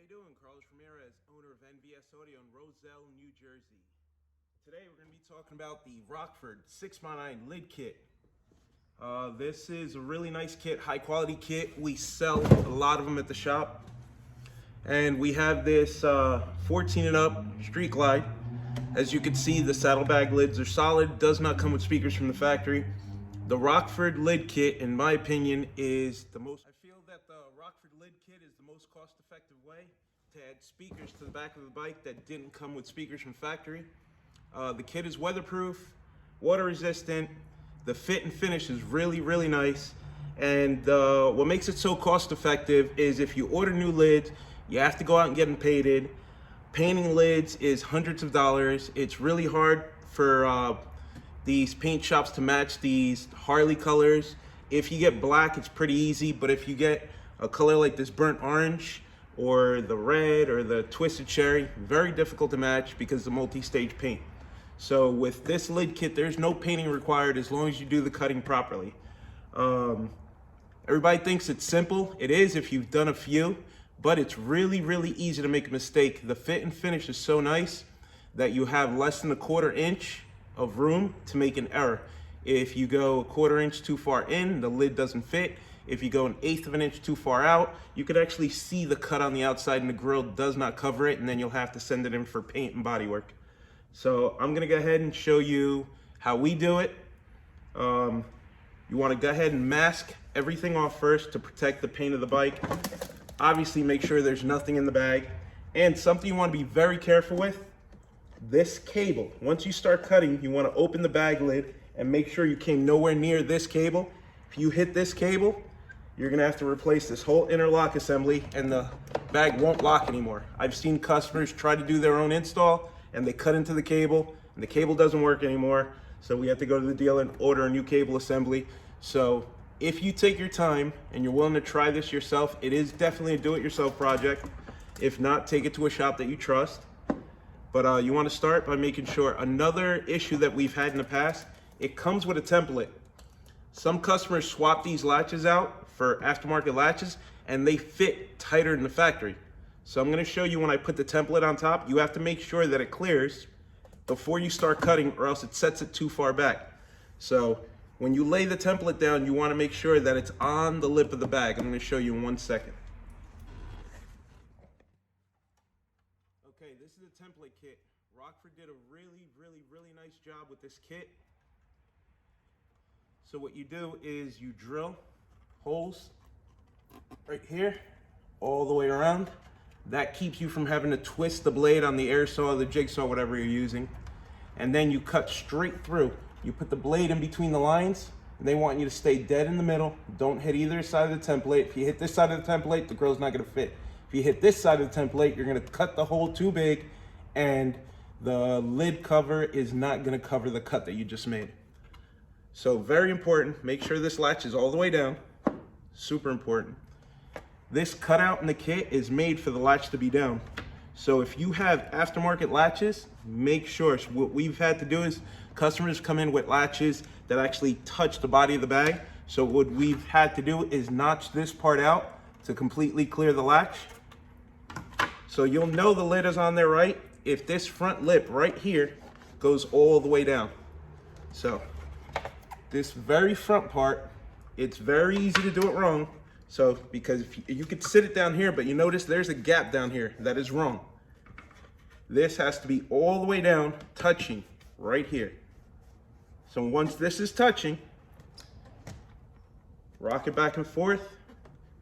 you doing? Carlos Ramirez, owner of NVSAUDIO in Roselle, New Jersey. Today we're going to be talking about the Rockford 6x9 lid kit. This is a really nice kit, high quality kit. We sell a lot of them at the shop. And we have this 14 and up Street Glide. As you can see, the saddlebag lids are solid, does not come with speakers from the factory. The Rockford lid kit, in my opinion, is the most... I feel that the Rockford lid kit is the most cost-effective way to add speakers to the back of the bike that didn't come with speakers from factory. The kit is weatherproof, water resistant. The fit and finish is really, really nice. And what makes it so cost-effective is if you order new lids, you have to go out and get them painted. Painting lids is hundreds of dollars. It's really hard for these paint shops to match these Harley colors. If you get black, it's pretty easy, but if you get a color like this burnt orange or the red or the twisted cherry, very difficult to match because of the multi-stage paint. So with this lid kit, there's no painting required as long as you do the cutting properly. Everybody thinks it's simple. It is if you've done a few, but it's really, really easy to make a mistake. The fit and finish is so nice that you have less than a 1/4 inch of room to make an error. If you go a 1/4 inch too far in, the lid doesn't fit. If you go 1/8 of an inch too far out, you could actually see the cut on the outside and the grill does not cover it, and then you'll have to send it in for paint and body work. So I'm gonna go ahead and show you how we do it. You wanna go ahead and mask everything off first to protect the paint of the bike. Obviously make sure there's nothing in the bag. And something you wanna be very careful with, this cable. Once you start cutting, you wanna open the bag lid and make sure you came nowhere near this cable. If you hit this cable, you're gonna have to replace this whole interlock assembly and the bag won't lock anymore. I've seen customers try to do their own install and they cut into the cable and the cable doesn't work anymore. So we have to go to the dealer and order a new cable assembly. So if you take your time and you're willing to try this yourself, it is definitely a do-it-yourself project. If not, take it to a shop that you trust. But you want to start by making sure. Another issue that we've had in the past, it comes with a template. Some customers swap these latches out for aftermarket latches and they fit tighter than the factory. So I'm going to show you when I put the template on top, you have to make sure that it clears before you start cutting or else it sets it too far back. So when you lay the template down, you want to make sure that it's on the lip of the bag. I'm going to show you in 1 second. Okay, this is a template kit. Rockford did a really, really, really nice job with this kit. So what you do is you drill holes right here, all the way around. That keeps you from having to twist the blade on the air saw, the jigsaw, whatever you're using. And then you cut straight through. You put the blade in between the lines, and they want you to stay dead in the middle. Don't hit either side of the template. If you hit this side of the template, the grill's not gonna fit. If you hit this side of the template, you're gonna cut the hole too big, and the lid cover is not gonna cover the cut that you just made. So very important, make sure this latch is all the way down. Super important. This cutout in the kit is made for the latch to be down. So if you have aftermarket latches, make sure. So what we've had to do is customers come in with latches that actually touch the body of the bag. So what we've had to do is notch this part out to completely clear the latch. So you'll know the lid is on there right if this front lip right here goes all the way down. So this very front part, it's very easy to do it wrong. So, because if you could sit it down here, but you notice there's a gap down here. That is wrong. This has to be all the way down, touching right here. So once this is touching, rock it back and forth.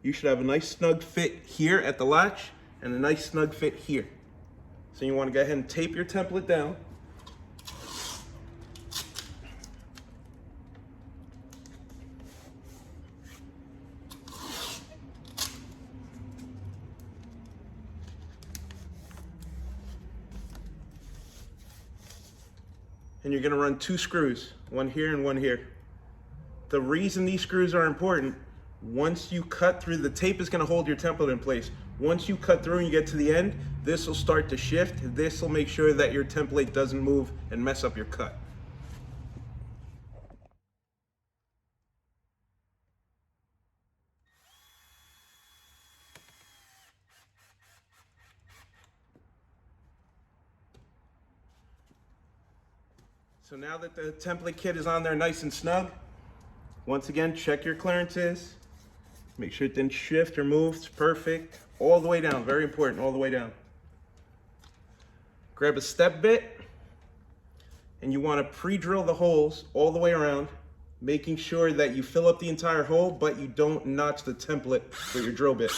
You should have a nice snug fit here at the latch and a nice snug fit here. So you want to go ahead and tape your template down. And you're gonna run 2 screws, one here and one here. The reason these screws are important, once you cut through, the tape is gonna hold your template in place. Once you cut through and you get to the end, this will start to shift. This will make sure that your template doesn't move and mess up your cut. So now that the template kit is on there nice and snug, once again, check your clearances. Make sure it didn't shift or move. It's perfect. All the way down, very important, all the way down. Grab a step bit, and you want to pre-drill the holes all the way around, making sure that you fill up the entire hole, but you don't notch the template with your drill bit.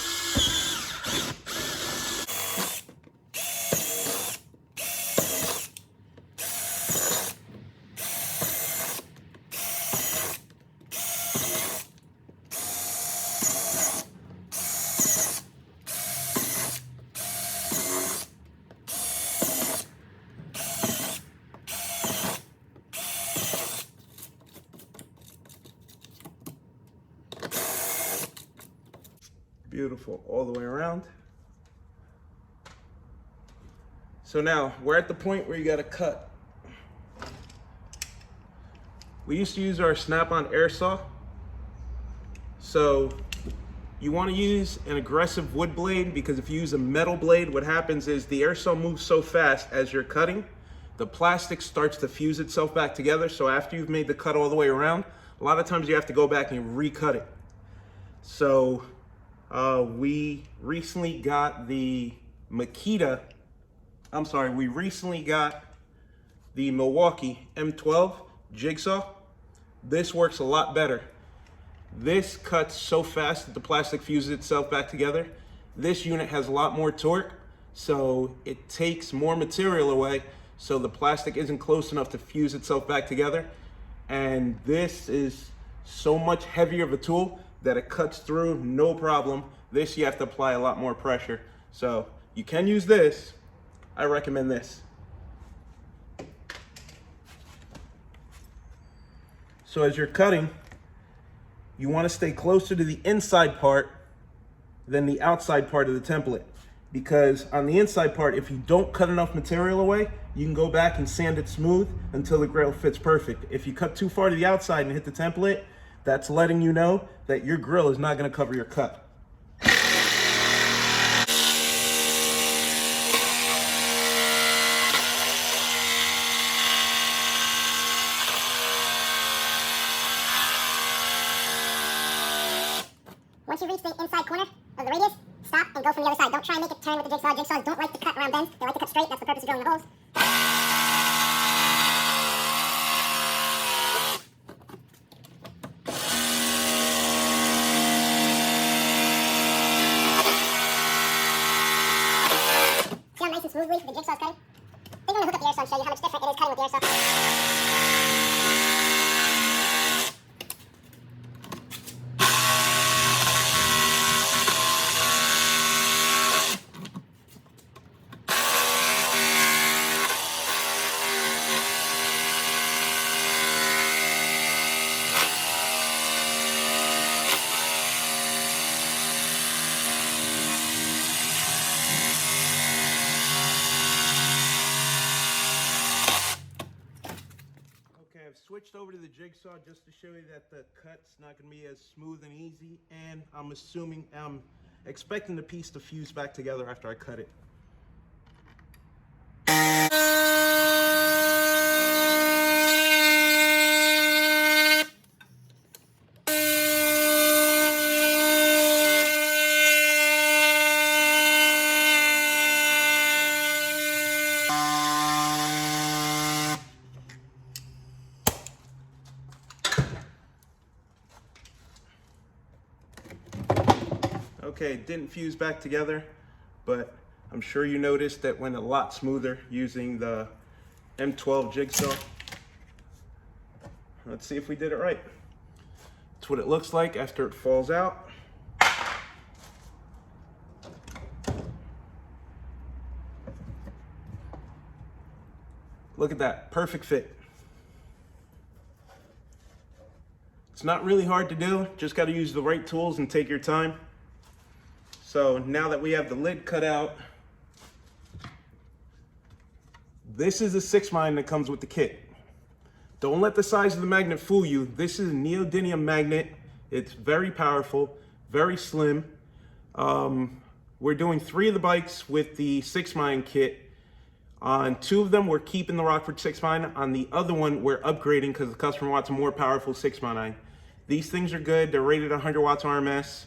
Beautiful, all the way around. So now we're at the point where you gotta cut. We used to use our snap-on air saw. So you wanna use an aggressive wood blade, because if you use a metal blade, what happens is the air saw moves so fast as you're cutting, the plastic starts to fuse itself back together. So after you've made the cut all the way around, a lot of times you have to go back and recut it. So we recently got the Milwaukee M12 jigsaw. This works a lot better. This cuts so fast that the plastic fuses itself back together. This unit has a lot more torque, so it takes more material away, so the plastic isn't close enough to fuse itself back together. And this is so much heavier of a tool that it cuts through no problem. This you have to apply a lot more pressure. So you can use this. I recommend this. So as you're cutting, you want to stay closer to the inside part than the outside part of the template. Because on the inside part, if you don't cut enough material away, you can go back and sand it smooth until the grill fits perfect. If you cut too far to the outside and hit the template, that's letting you know that your grill is not going to cover your cut. Once you reach the inside corner of the radius, stop and go from the other side. Don't try and make it turn with the jigsaw. Jigsaws don't like to cut around bends. They like to cut straight. That's the purpose of drilling the holes. See how nice and smoothly the jigsaw's cutting? They're going to hook up the air saw and show you how much different it is cutting with the air saw. I've switched over to the jigsaw just to show you that the cut's not going to be as smooth and easy, and I'm expecting the piece to fuse back together after I cut it. Okay, it didn't fuse back together, but I'm sure you noticed that went a lot smoother using the M12 jigsaw. Let's see if we did it right. That's what it looks like after it falls out. Look at that, perfect fit. It's not really hard to do, just got to use the right tools and take your time. So now that we have the lid cut out, this is a 6-mine that comes with the kit. Don't let the size of the magnet fool you. This is a neodymium magnet. It's very powerful, very slim. We're doing 3 of the bikes with the 6-mine kit. On 2 of them, we're keeping the Rockford 6x9. On the other one, we're upgrading because the customer wants a more powerful 6x9. These things are good. They're rated 100 watts RMS.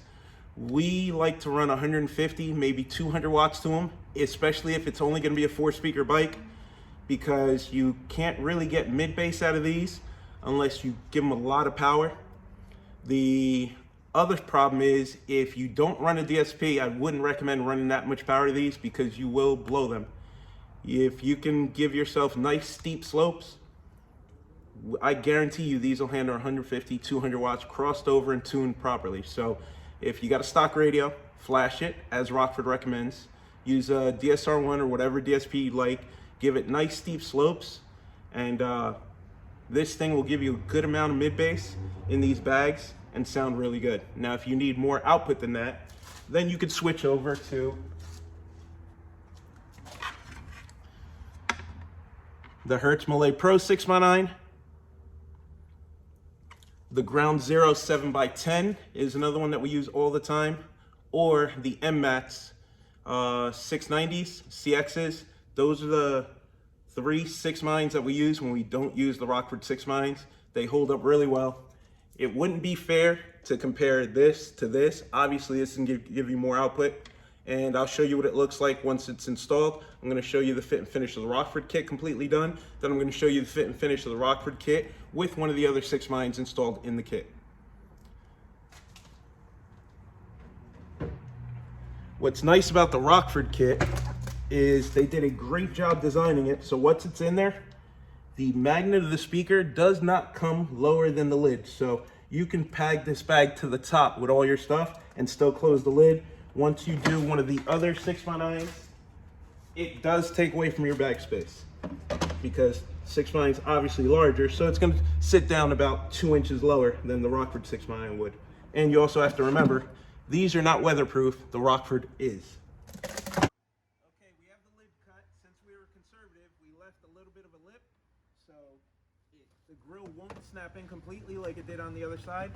We like to run 150, maybe 200 watts to them, especially if it's only going to be a 4-speaker bike, because you can't really get mid-bass out of these unless you give them a lot of power. The other problem is, if you don't run a DSP, I wouldn't recommend running that much power to these because you will blow them. If you can give yourself nice steep slopes, I guarantee you these will handle 150, 200 watts crossed over and tuned properly. So if you got a stock radio, flash it, as Rockford recommends. Use a DSR1 or whatever DSP you like. Give it nice steep slopes, and this thing will give you a good amount of mid-bass in these bags and sound really good. Now, if you need more output than that, then you could switch over to the Hertz Malay Pro 6x9. The Ground Zero 7x10 is another one that we use all the time, or the MMATs 690s, CXs. Those are the 3 6x9s that we use when we don't use the Rockford 6x9s. They hold up really well. It wouldn't be fair to compare this to this. Obviously, this can give you more output, and I'll show you what it looks like once it's installed. I'm going to show you the fit and finish of the Rockford kit completely done. Then I'm going to show you the fit and finish of the Rockford kit with one of the other 6x9s installed in the kit. What's nice about the Rockford kit is they did a great job designing it. So once it's in there, the magnet of the speaker does not come lower than the lid. So you can peg this bag to the top with all your stuff and still close the lid. Once you do one of the other 6x9s, it does take away from your bag space because 6x9 is obviously larger, so it's going to sit down about 2 inches lower than the Rockford 6x9 would. And you also have to remember, these are not weatherproof. The Rockford is. Okay, we have the lid cut. Since we were conservative, we left a little bit of a lip, so the grill won't snap in completely like it did on the other side.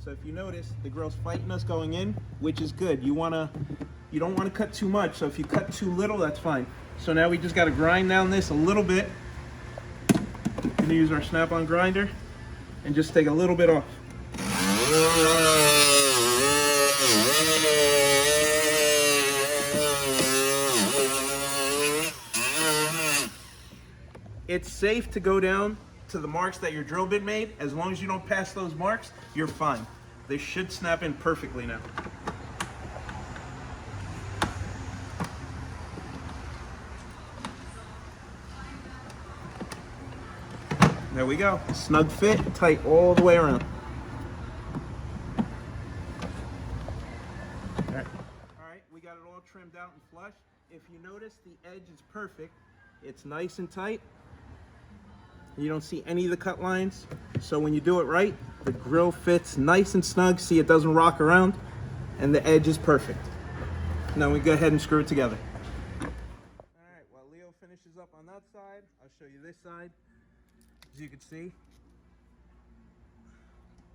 So if you notice, the grill's fighting us going in, which is good. You don't want to cut too much, so if you cut too little, that's fine. So now we just got to grind down this a little bit. We're going to use our snap-on grinder and just take a little bit off. It's safe to go down to the marks that your drill bit made. As long as you don't pass those marks, you're fine. They should snap in perfectly now. There we go. Snug fit, tight all the way around. All right, we got it all trimmed out and flush. If you notice, the edge is perfect. It's nice and tight. You don't see any of the cut lines. So when you do it right, the grill fits nice and snug. See, it doesn't rock around, and the edge is perfect. Now we go ahead and screw it together. All right, while Leo finishes up on that side, I'll show you this side. As you can see,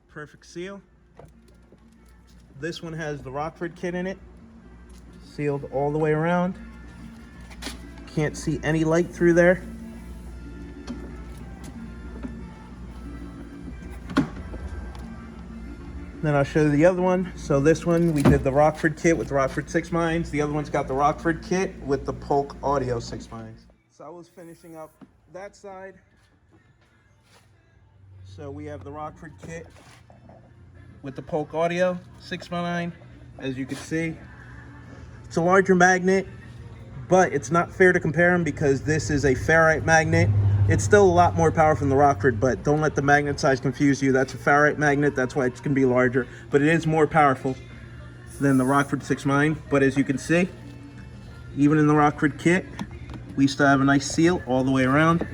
perfect seal. This one has the Rockford kit in it, sealed all the way around. Can't see any light through there. Then I'll show you the other one. So this one, we did the Rockford kit with the Rockford 6x9s. The other one's got the Rockford kit with the Polk Audio 6x9s. So I was finishing up that side. So we have the Rockford kit with the Polk Audio 6x9. As you can see, it's a larger magnet, but it's not fair to compare them because this is a ferrite magnet. It's still a lot more powerful than the Rockford, but don't let the magnet size confuse you. That's a ferrite magnet, that's why it's gonna be larger, but it is more powerful than the Rockford 6x9. But as you can see, even in the Rockford kit, we still have a nice seal all the way around,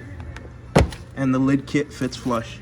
and the lid kit fits flush.